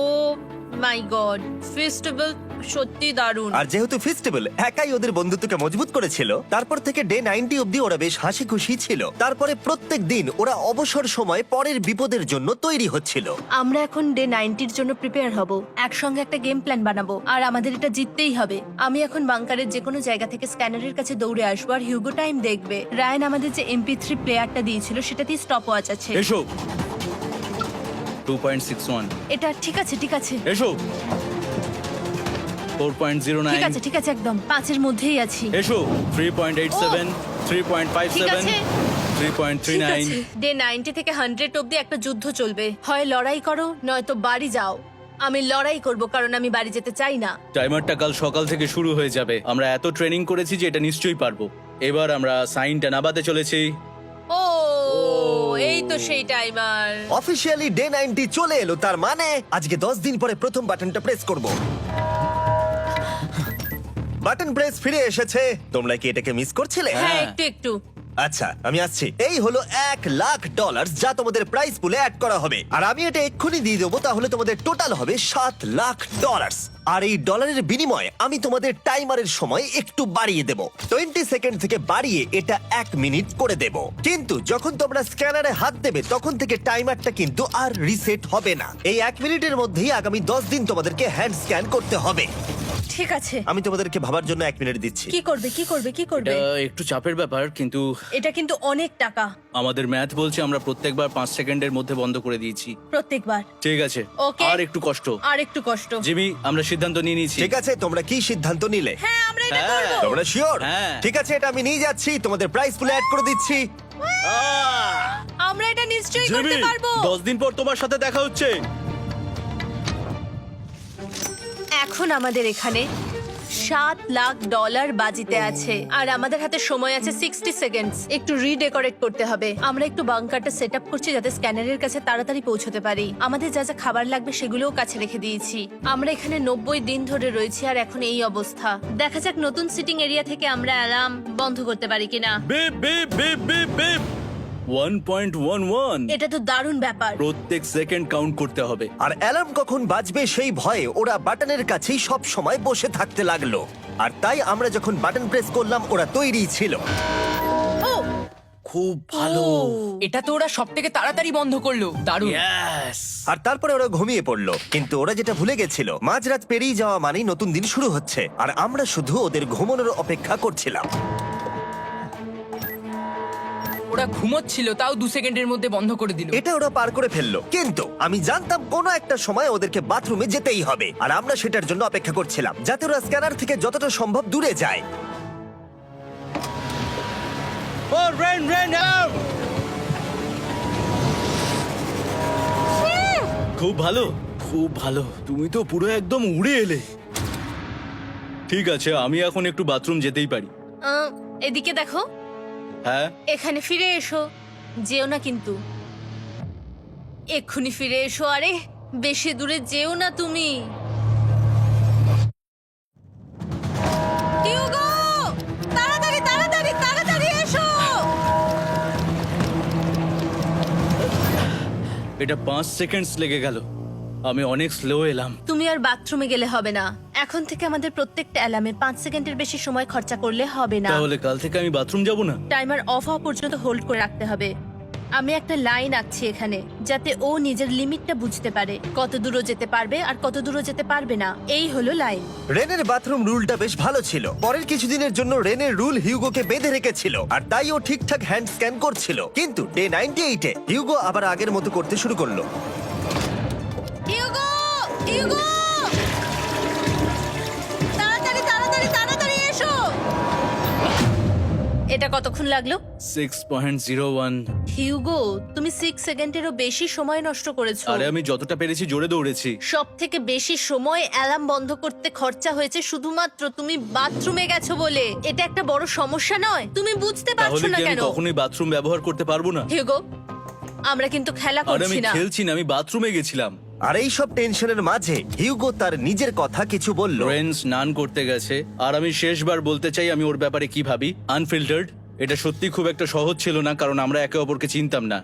my god, festival সত্যি দারুণ। আর যেহেতু ফেস্টিভ্যাল একাই ওদের বন্ধুত্বকে মজবুত করেছিল, তারপর থেকে ডে 90 অব্দি ওরা বেশ হাসি খুশি ছিল। তারপরে প্রত্যেক দিন ওরা অবসর সময় পরের বিপদের জন্য তৈরি হচ্ছিল। আমরা এখন ডে 90-র জন্য প্রিপেয়ার হব, একসঙ্গে একটা গেম প্ল্যান বানাবো, আর আমাদের এটা জিততেই হবে। আমি এখন বাংকারের যে কোনো জায়গা থেকে স্ক্যানারের কাছে দৌড়ে আসবো, আর হিউগো টাইম দেখবে। রায়ান আমাদের যে MP3 প্লেয়ারটা দিয়েছিল সেটাতেই স্টপ ওয়াচ আছে। এসো 2.61। এটা ঠিক আছে, ঠিক আছে, এসো 4.09। ঠিক আছে, ঠিক আছে, একদম 5-এর মধ্যেই আছি। এসো 3.87, ঠিক 3.57, আছে। ঠিক 3.39। আছে। ডে 90 থেকে 100 অব্দি একটা যুদ্ধ চলবে। হয় লড়াই করো নয়তো বাড়ি যাও। আমি লড়াই করব, কারণ আমি বাড়ি যেতে চাই না। টাইমারটা কাল সকাল থেকে শুরু হয়ে যাবে। আমরা এত ট্রেনিং করেছি যে এটা নিশ্চয়ই পারবো। এবার আমরা সাইনটা নাবাতে চলেছি। ও এই তো সেই টাইমার। অফিসিয়ালি ডে 90 চলে এলো, তার মানে আজকে 10 দিন পরে প্রথম বাটনটা প্রেস করব। বাটন প্রেস ফিরে এসেছে। তোমরা কি এটাকে মিস করছিলে? হ্যাঁ, একটু একটু। আচ্ছা আমি আসছি। এই হলো $1,00,000 যা তোমাদের প্রাইস পুলে অ্যাড করা হবে, আর আমি এটা এক্ষুনি দিয়ে দেবো। তাহলে তোমাদের টোটাল হবে $7,00,000। আর এই ডলারের বিনিময়ে আমি তোমাদের টাইমারের সময় একটু বাড়িয়ে দেব। 20 সেকেন্ড থেকে বাড়িয়ে এটা 1 মিনিট করে দেব। কিন্তু যখন তোমরা স্ক্যানারে হাত দেবে তখন থেকে টাইমারটা কিন্তু আর রিসেট হবে না। এই 1 মিনিটের মধ্যেই আগামী 10 দিন তোমাদেরকে হ্যান্ড স্ক্যান করতে হবে। ঠিক আছে। আমি তোমাদেরকে ভাবার জন্য 1 মিনিট দিচ্ছি। কি করবে, কি করবে, কি করবে? এটা একটু চাপের ব্যাপার, কিন্তু এটা কিন্তু অনেক টাকা। আমাদের ম্যাথ বলছে আমরা প্রত্যেকবার 5 সেকেন্ডের মধ্যে বন্ধ করে দিয়েছি। প্রত্যেকবার। ঠিক আছে, Okay. আর একটু কষ্ট। আর একটু কষ্ট। জিমি, আমরা সিদ্ধান্ত নিয়ে নিয়েছি। ঠিক আছে, তোমরা কি সিদ্ধান্ত নিলে? হ্যাঁ, আমরা এটা হ্যাঁ। করব। তোমরা শিওর? হ্যাঁ। ঠিক আছে, এটা আমি নিয়ে যাচ্ছি, তোমাদের প্রাইস পুলে অ্যাড করে দিচ্ছি। আমরা এটা নিশ্চয়ই জিমি, করতে পারবো। 10 দিন পর তোমার সাথে দেখা হচ্ছে। এখন আমাদের এখানে $7,00,000 বাজিতে আছে, আর আমাদের হাতে সময় আছে 60 সেকেন্ডস। একটু রিডেকোরেট করতে হবে। আমরা একটু বাংকারটা সেট আপ করছি যাতে স্ক্যানারের কাছে তাড়াতাড়ি পৌঁছতে পারি। আমাদের যা যা খাবার লাগবে সেগুলোও কাছে রেখে দিয়েছি। আমরা এখানে 90 দিন ধরে রয়েছি, আর এখন এই অবস্থা। দেখা যাক নতুন সিটিং এরিয়া থেকে আমরা অ্যালার্ম বন্ধ করতে পারি কিনা। Beep beep beep beep beep 1.11। এটা তো দারুণ ব্যাপার। প্রত্যেক সেকেন্ড কাউন্ট করতে হবে। আর অ্যালার্ম কখন বাজবে সেই ভয়ে ওরা বাটনের কাছেই সব সময় বসে থাকতে লাগলো। আর তাই আমরা যখন বাটন প্রেস করলাম ওরা তৈরি ছিল। ও খুব ভালো। এটা তো ওরা সব থেকে তাড়াতাড়ি বন্ধ করলো, দারুণ। ইয়েস। আর তারপরে ওরা ঘুমিয়ে পড়লো। কিন্তু ওরা যেটা ভুলে গেছিল, মাঝরাত পেরিয়ে যাওয়া মানেই নতুন দিন শুরু হচ্ছে, আর আমরা শুধু ওদের ঘুমানোর অপেক্ষা করছিলাম। ওরা ঘুমোচ্ছিল, তাও 2 সেকেন্ডের মধ্যে বন্ধ করে দিল। এটা ওরা পার করে ফেললো, কিন্তু আমি জানতাম কোনো একটা সময় ওদেরকে বাথরুমে যেতেই হবে, আর আমরা সেটার জন্য অপেক্ষা করছিলাম যাতে ওরা স্ক্যানার থেকে যতটা সম্ভব দূরে যায়। ও রেন রেন আউট। খুব ভালো, খুব ভালো। তুমি তো পুরো একদম উড়ে এলে। ঠিক আছে, আমি এখন একটু বাথরুম যেতেই পারি। এদিকে দেখো, হ্যাঁ, এখানে ফিরে এসো। যেও না কিন্তু, এক্ষুনি ফিরে এসো। আরে বেশি দূরে যেও না তুমি। হিউগো, তাড়াতাড়ি তাড়াতাড়ি তাড়াতাড়ি এসো। এটা 5 সেকেন্ডস লেগে গেল। আমি অনেক স্লো এলাম। তুমি আর বাথরুমে গেলে হবে না। এখন থেকে আমাদের প্রত্যেকটা অ্যালার্মে 5 সেকেন্ডের বেশি সময় খরচা করলে হবে না। তাহলে কাল থেকে আমি বাথরুম যাব না? টাইমার অফ হওয়া পর্যন্ত হোল্ড করে রাখতে হবে। আমি একটা লাইন আঁকছি এখানে, যাতে ও নিজের লিমিটটা বুঝতে পারে, কত দূরও যেতে পারবে আর কত দূরও যেতে পারবে না। এই হলো লাইন। রেনের বাথরুম রুলটা বেশ ভালো ছিল। পরের কিছুদিনের জন্য রেনের রুল হিউগোকে বেঁধে রেখেছিল, আর তাই ও ঠিকঠাক হ্যান্ড স্ক্যান করছিল। কিন্তু ডে 98-এ হিউগো আবার আগের মতো করতে শুরু করলো। হিউগো, হিউগো, তাড়াতাড়ি তাড়াতাড়ি তাড়াতাড়ি এসো। এটা কতক্ষণ লাগলো? 6.01। হিউগো, তুমি 6 সেকেন্ডেরও বেশি সময় নষ্ট করেছো। আরে আমি যতটা পেরেছি জোরে দৌড়েছি। সব থেকে বেশি সময় অ্যালার্ম বন্ধ করতে খরচা হয়েছে শুধুমাত্র তুমি বাথরুমে গেছো বলে। এটা একটা বড় সমস্যা নয়? তুমি বুঝতে পারছো তাহলে না কি আমি কেন? কখনোই বাথরুম ব্যবহার করতে পারবো না? হিউগো, আমরা কিন্তু খেলা আরে আমি করছি না। খেলছি না, আমি বাথরুমে গেছিলাম। আর এই সব টেনশনের মাঝে হিউগো তার নিজের কথা কিছু বলল। রেন স্নান করতে গেছে, আর আমি শেষবার বলতে চাই আমি ওর ব্যাপারে কি ভাবি। আনফিল্টার্ড, এটা সত্যি খুব একটা সহজ ছিল না, কারণ আমরা একে অপরকে চিনতাম না।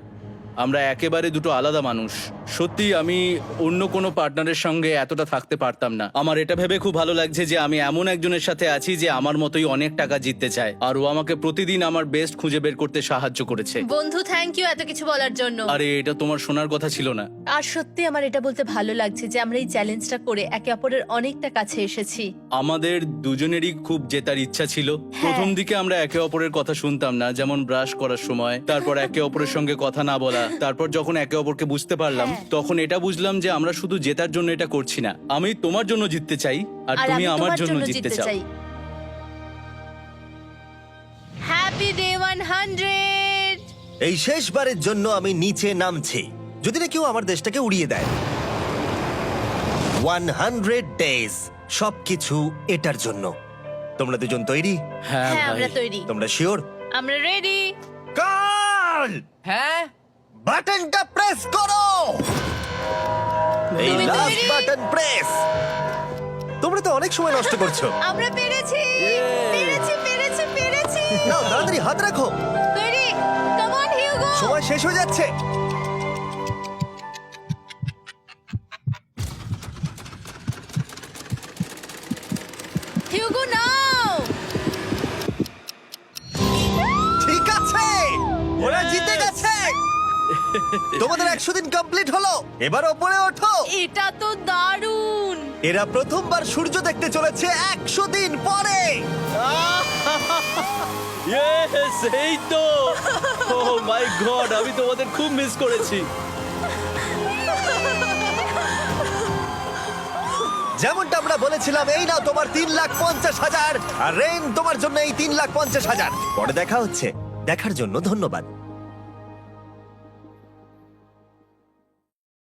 আমরা একেবারে দুটো আলাদা মানুষ। সত্যি আমি অন্য কোনো পার্টনারের সঙ্গে এতটা থাকতে পারতাম না। আমার এটা ভেবে খুব ভালো লাগছে যে আমি এমন একজনের সাথে আছি যে আমার মতোই অনেক টাকা জিততে চায়, আর ও আমাকে প্রতিদিন আমার বেস্ট খুঁজে বের করতে সাহায্য করেছে। বন্ধু, থ্যাংক ইউ এত কিছু বলার জন্য। আরে এটা তোমার শোনার কথা ছিল না। আর সত্যি আমার এটা বলতে ভালো লাগছে যে আমরা এই চ্যালেঞ্জটা করে একে অপরের অনেকটা কাছে এসেছি। আমাদের দুজনেরই খুব জেতার ইচ্ছা ছিল। প্রথম দিকে আমরা একে অপরের কথা শুনতাম না, যেমন ব্রাশ করার সময়, তারপর একে অপরের সঙ্গে কথা না বলা। তারপর যখন একে অপরকে বুঝতে পারলাম, তখন এটা বুঝলাম যে আমরা শুধু জেতার জন্য এটা করছি না। আমি তোমার জন্য জিততে চাই, আর আর তুমি আমি আমার তোমার জন্য জন্য জিততে জিততে চাও। চাই। Happy day 100। এই শেষবারের জন্য আমি নিচে নামছি, যদি না কেউ আমার দেশটাকে উড়িয়ে দেয়। 100 ডেজ, সবকিছু এটার জন্য। তোমরা দুজন তৈরি? হ্যাঁ হ্যাঁ, ভাই। আমরা তৈরি। তোমরা শিওর? আমরা রেডি। কাল হ্যাঁ, বাটনটা প্রেস করো। এই তুমি লাস্ট তৈরি? Button press. তোমরা তো অনেক সময় নষ্ট করছো। আমরা পেরেছি, পেরেছি, পেরেছি, পেরেছি। নাও তাড়াতাড়ি হাত রাখো, তৈরি? Come on Hugo. সময় শেষ হয়ে যাচ্ছে। হিউগো নাও। ঠিক আছে, ওরা জিতে গেছে। তোমাদের 100 দিন কমপ্লিট হলো, এবার ওপরে ওঠো। এটা তো দারুণ। এরা প্রথমবার সূর্য দেখতে চলেছে 100 দিন পরে। Yes, এই তো। Oh my God, আমি তোমাদের খুব মিস করেছি। যেমনটা আমরা বলেছিলাম, এই নাও তোমার 3,50,000, আর রেন তোমার জন্য এই 3,50,000। পরে দেখা হচ্ছে, দেখার জন্য ধন্যবাদ।